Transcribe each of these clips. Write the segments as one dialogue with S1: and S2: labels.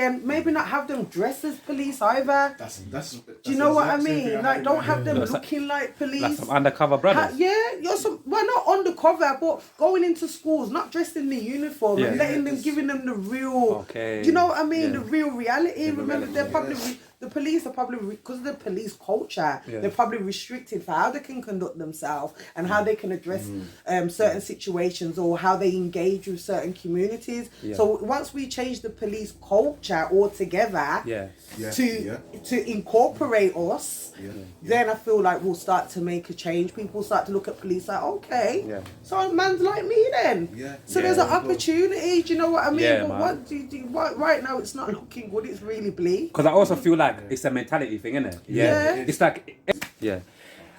S1: again, maybe not have them dressed as police either.
S2: That's
S1: Do you know what I
S2: exact same
S1: mean?
S2: thing
S1: Like, don't have them
S3: Like some-
S1: looking like police.
S3: Like some undercover brothers.
S1: You're well, not undercover, but going into schools, not dressed in the uniform and
S3: Yeah.
S1: letting them, giving them the real.
S3: Okay.
S1: Do you know what I mean?
S3: Yeah.
S1: The real reality.
S3: The
S1: Remember,
S3: reality,
S1: they're
S3: yeah.
S1: probably the police are probably because of the police culture.
S3: Yeah.
S1: They're probably restricted for how they can conduct themselves and how they can address certain situations or how they engage with certain communities.
S3: Yeah.
S1: So once we change the police culture altogether,
S3: Yeah.
S1: to incorporate us, then I feel like we'll start to make a change. People start to look at police like, okay,
S3: Yeah.
S1: so a man's like me then.
S2: Yeah.
S1: So
S3: Yeah.
S1: there's an opportunity. Do you know what I mean?
S3: Yeah,
S1: but
S3: man.
S1: what do you do? Right now, it's not looking good. It's really bleak.
S3: Because I also feel like it's a mentality thing, isn't it?
S1: Yeah.
S3: It's like, yeah.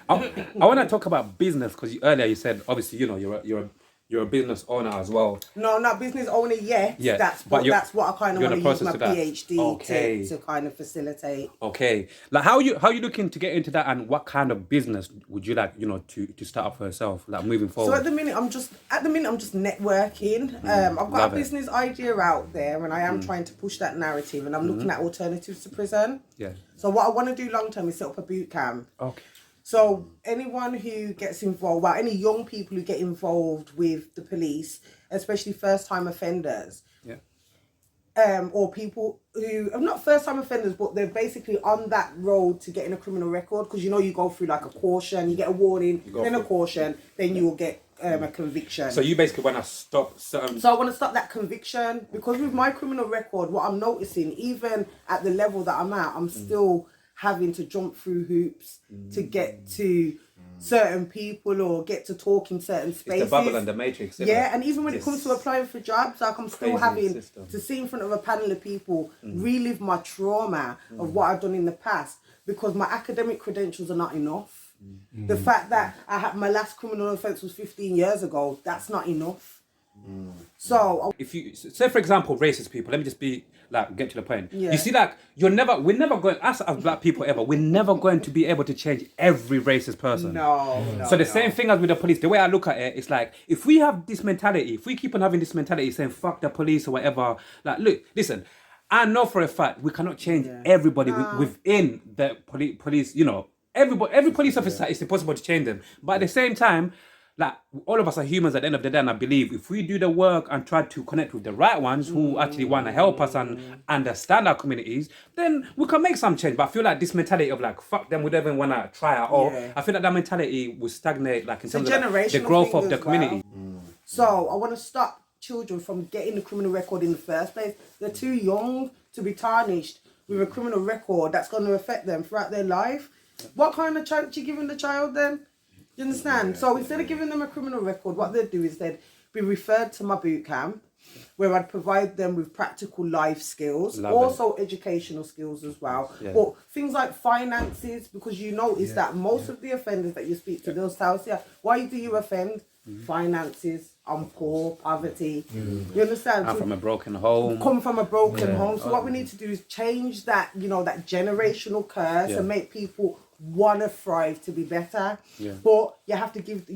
S3: I want to talk about business because earlier you said obviously you're a business owner as well.
S1: No, not business owner yet.
S3: Yeah,
S1: That's
S3: but
S1: that's what I kind of
S3: you're in
S1: want
S3: the
S1: to use my
S3: process of that.
S1: PhD
S3: Okay.
S1: to kind of facilitate.
S3: Okay, like how you looking to get into that, and what kind of business would you like to start up for yourself, like moving forward?
S1: So at the minute I'm just networking. I've got
S3: love
S1: a
S3: it.
S1: business idea out there, and I am trying to push that narrative, and I'm looking at alternatives to prison.
S3: Yeah.
S1: So what I want to do long term is set up a boot camp.
S3: Okay.
S1: So anyone who gets involved, well, any young people who get involved with the police, especially first time offenders,
S3: Yeah.
S1: or people who are not first time offenders, but they're basically on that road to getting a criminal record, because you go through like a caution, you get a warning, then a caution, then you will get a conviction.
S3: So you basically want to stop certain.
S1: So I want to stop that conviction, because with my criminal record, what I'm noticing, even at the level that I'm at, I'm still having to jump through hoops to get to certain people or get to talk in certain spaces.
S3: It's the bubble and the matrix. isn't
S1: Yeah,
S3: it?
S1: and even when it comes to applying for jobs, like I'm still
S3: Crazy
S1: having
S3: system.
S1: to sit in front of a panel of people, relive my trauma of what I've done in the past, because my academic credentials are not enough. The fact that I had my last criminal offence was 15 years ago, that's not enough. So
S3: If you say, for example, racist people, let me just get to the point.
S1: Yeah.
S3: You see, like we're never going, us as black people ever, we're never going to be able to change every racist person.
S1: no.
S3: So the same thing as with the police, the way I look at it, it's like, if we have this mentality, if we keep on having this mentality saying fuck the police or whatever, like, look, listen, I know for a fact we cannot change everybody within the police, every police officer, it's impossible to change them. But at the same time, like, all of us are humans at the end of the day, and I believe if we do the work and try to connect with the right ones who actually want to help us and understand our communities, then we can make some change. But I feel like this mentality of like, fuck them, we don't even want to try at all.
S1: Yeah.
S3: I feel like that mentality will stagnate, like in terms
S1: a
S3: of like, the
S1: generational
S3: growth
S1: thing
S3: of the
S1: as
S3: community.
S1: well. So I want to stop children from getting the criminal record in the first place. They're too young to be tarnished with a criminal record that's going to affect them throughout their life. What kind of chance you giving the child then? You understand? So instead of giving them a criminal record, what they'd do is they'd be referred to my boot camp, where I'd provide them with practical life skills,
S3: Love
S1: also educational skills as well.
S3: Yeah.
S1: But things like finances, because you notice that most of the offenders that you speak to, they'll tell you, why do you offend? Finances, I'm poor, poverty. You understand?
S3: I'm
S1: So
S3: from a broken home.
S1: come from a broken home. So what we need to do is change that, that generational curse and make people want to thrive, to be better. But you have to give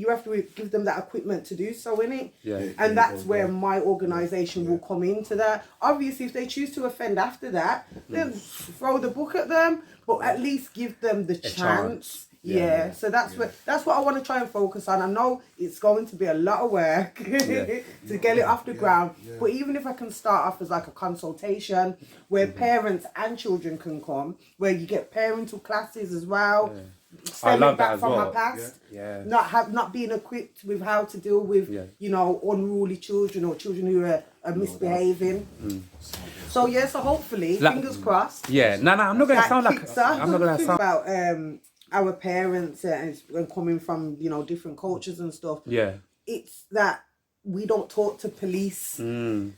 S1: them that equipment to do so, innit? And that's where my organisation will come into that. Obviously, if they choose to offend after that, then throw the book at them, but at least give them the chance. So that's what I want to try and focus on. I know it's going to be a lot of work to get it off the ground, but even if I can start off as like a consultation where parents and children can come, where you get parental classes as well, stemming back
S3: as
S1: from
S3: well.
S1: my past,
S3: Yeah.
S1: not being equipped with how to deal with unruly children or children who are misbehaving. So so hopefully, fingers crossed.
S3: Yeah, no, I'm not gonna
S1: That
S3: sound like
S1: kicks off.
S3: I'm not gonna sound.
S1: About our parents and coming from different cultures and stuff.
S3: Yeah.
S1: It's that we don't talk to police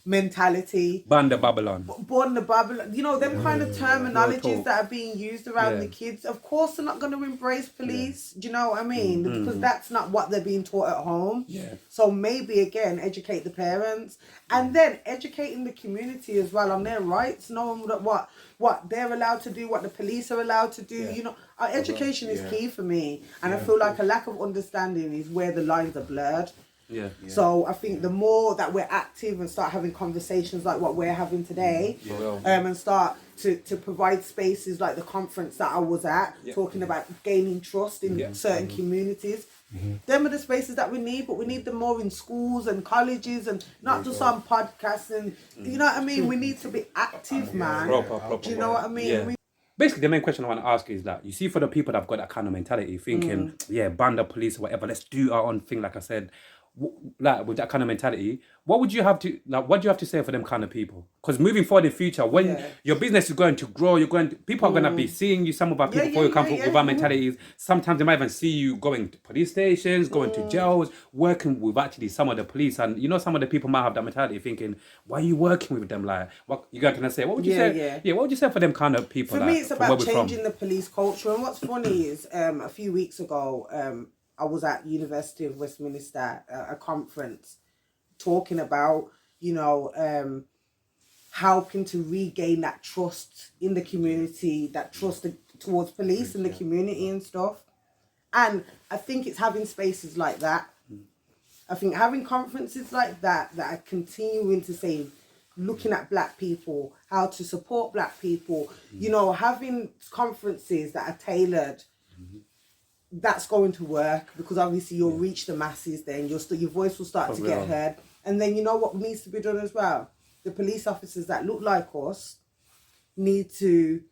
S1: mentality.
S3: Ban the Babylon.
S1: Born the Babylon, them kind of terminologies
S3: talk.
S1: that are being used around the kids. Of course, they're not going to embrace police. Do you know what I mean? Because that's not what they're being taught at home.
S3: Yeah.
S1: So maybe again, educate the parents, and then educating the community as well on their rights, knowing what they're allowed to do, what the police are allowed to do. Our education is key for me, and I feel like a lack of understanding is where the lines are blurred.
S3: Yeah.
S1: So I think the more that we're active and start having conversations like what we're having today, and start to provide spaces like the conference that I was at, talking about gaining trust in certain communities. Them are the spaces that we need, but we need them more in schools and colleges and not just on podcasts and you know what I mean? We need to be active, man. Do you know what I mean?
S3: Yeah. Basically, the main question I want to ask is that you see, for the people that have got that kind of mentality, thinking, ban the police or whatever, let's do our own thing, like I said, like with that kind of mentality, what do you have to say for them kind of people? Because moving forward in future, when your business is going to grow, people are going to be seeing you. Some of our people, before you come with our mentalities, sometimes they might even see you going to police stations, going to jails, working with actually some of the police, and you know, some of the people might have that mentality, thinking, why are you working with them? Like, what you got to say? What would you say? Yeah, what would you say for them kind of people?
S1: For me, it's about changing the police culture. And what's funny is, a few weeks ago, I was at University of Westminster at a conference talking about, you know, helping to regain that trust in the community, that trust towards police and the community and stuff. And I think it's having spaces like that. I think having conferences like that are continuing to say, looking at black people, how to support black people, you know, having conferences that are tailored, that's going to work, because obviously you'll reach the masses then, your voice will start to get heard. And then you know what needs to be done as well? The police officers that look like us need to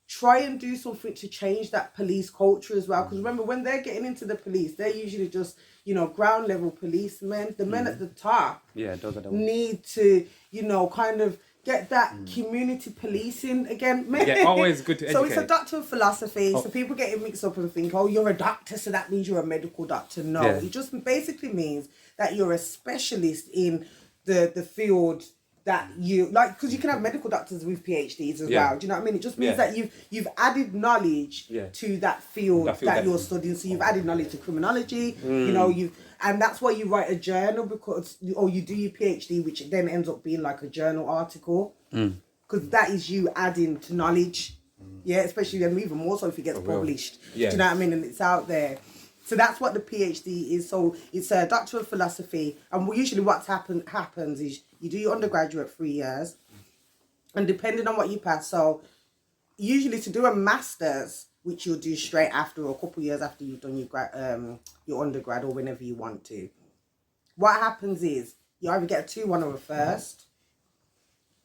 S1: try and do something to change that police culture as well. Because remember, when they're getting into the police, they're usually just, you know, ground level policemen. The men at the top
S3: those are the
S1: need to, you know, kind of get that community policing again.
S3: Always good to educate.
S1: So it's a doctor of philosophy. So people get it mixed up and think, oh, you're a doctor, so that means you're a medical doctor. No, it just basically means that you're a specialist in the field that you like, because you can have medical doctors with PhDs as well. Do you know what I mean? It just means that you've added knowledge to that field that you're studying. So you've added knowledge to criminology. You know, and that's why you write a journal, or you do your PhD, which then ends up being like a journal article, because that is you adding to knowledge. Yeah, especially then even more so if it gets published. Do you know what I mean? And it's out there. So that's what the PhD is. So it's a Doctor of Philosophy. And usually what happens is you do your undergraduate 3 years. And depending on what you pass, so usually to do a master's, which you'll do straight after, or a couple of years after you've done your undergrad, or whenever you want to, what happens is you either get a 2-1 or a first.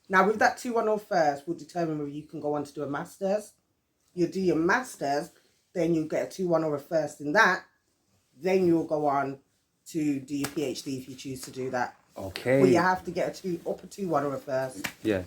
S1: Now with that 2-1 or first will determine whether you can go on to do a master's. You'll do your master's, then you'll get a 2-1 or a first in that. Then you'll go on to do your PhD if you choose to do that.
S3: Okay.
S1: But you have to get up a 2-1 or a first.
S3: Yeah.